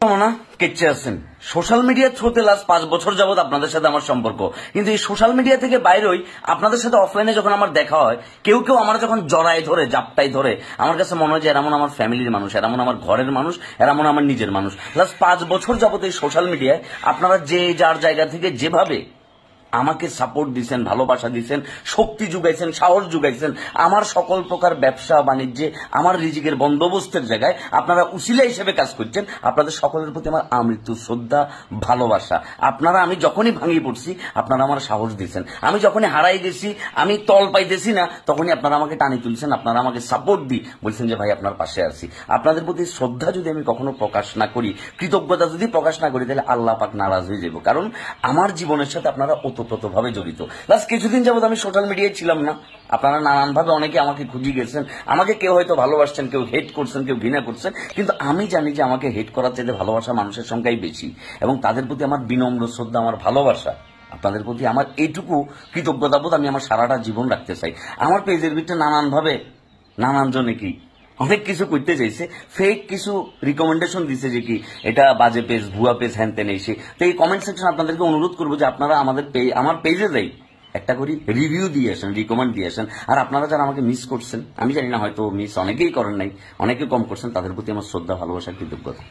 না কেচে আছেন সোশ্যাল মিডিয়ার থ্রুতে লাস্ট 5 বছর যাবত আপনাদের সাথে আমার সম্পর্ক, কিন্তু এই সোশ্যাল মিডিয়া থেকে বাইরেই আপনাদের সাথে অফলাইনে যখন আমার দেখা হয়, কেউ কেউ আমার যখন জড়ায় ধরে জাপটাই ধরে, আমার কাছে মনে হয় যে এরা মনে আমার ফ্যামিলির মানুষ, এরা মনে আমার ঘরের মানুষ, এরা মনে আমার নিজের মানুষ। লাস্ট 5 বছর যাবত এই সোশ্যাল মিডিয়ায় আপনারা যে যার জায়গা থেকে যেভাবে আমাকে সাপোর্ট দিচ্ছেন, ভালোবাসা দিচ্ছেন, শক্তি যোগাইছেন, সাহস যোগাইছেন, আমার সকল প্রকার ব্যবসা বাণিজ্যে, আমার রিজিকের বন্দোবস্তের জায়গায় আপনারা উসিলা হিসেবে কাজ করছেন। আপনাদের সকলের প্রতি আমার আমৃত্যু শ্রদ্ধা, ভালোবাসা। আপনারা, আমি যখনই ভাঙিয়ে পড়ছি আপনারা আমার সাহস দিচ্ছেন, আমি যখনই হারাই গেছি, আমি তল পাইতেছি না, তখনই আপনারা আমাকে টানি তুলছেন, আপনারা আমাকে সাপোর্ট দিয়ে বলছেন যে ভাই আপনার পাশে আছি। আপনাদের প্রতি শ্রদ্ধা যদি আমি কখনো প্রকাশ না করি, কৃতজ্ঞতা যদি প্রকাশ না করি, তাহলে আল্লাহ পাক নারাজ হয়ে যাবো, কারণ আমার জীবনের সাথে আপনারা ওতপ্রোতভাবে জড়িত। লাস্ট কিছুদিন যাবত আমি সোশ্যাল মিডিয়ায় ছিলাম না, আপনারা নানানভাবে অনেকে আমাকে খুঁজে গেছেন, আমাকে কেউ হয়তো ভালোবাসছেন, কেউ হেট করছেন, কেউ ঘৃণা করছেন, কিন্তু আমি জানি যে আমাকে হেট করার চাইতে ভালোবাসা মানুষের সংখ্যাই বেশি, এবং তাদের প্রতি আমার বিনম্র শ্রদ্ধা, আমার ভালোবাসা, আপনাদের প্রতি আমার এইটুকু কৃতজ্ঞতাবোধ আমি আমার সারাটা জীবন রাখতে চাই। আমার পেজের ভিতরে নানানভাবে নানানজনে কি অনেক কিছু করতে চাইছে, ফেক কিছু রিকমেন্ডেশন দিছে যে কি এটা বাজে পেজ, ভুয়া পেজ, হ্যান তেন এসে। তো এই কমেন্ট সেকশন আপনাদেরকে অনুরোধ করবো যে আপনারা আমার পেজে যাই একটা করে রিভিউ দিয়ে আসেন, রিকমেন্ড দিয়ে আসেন। আর আপনারা যারা আমাকে মিস করছেন, আমি জানি না, হয়তো মিস অনেকেই করেন নাই, অনেকে কম করছেন, তাদের প্রতি আমার শ্রদ্ধা, ভালোবাসা, কৃতজ্ঞতা।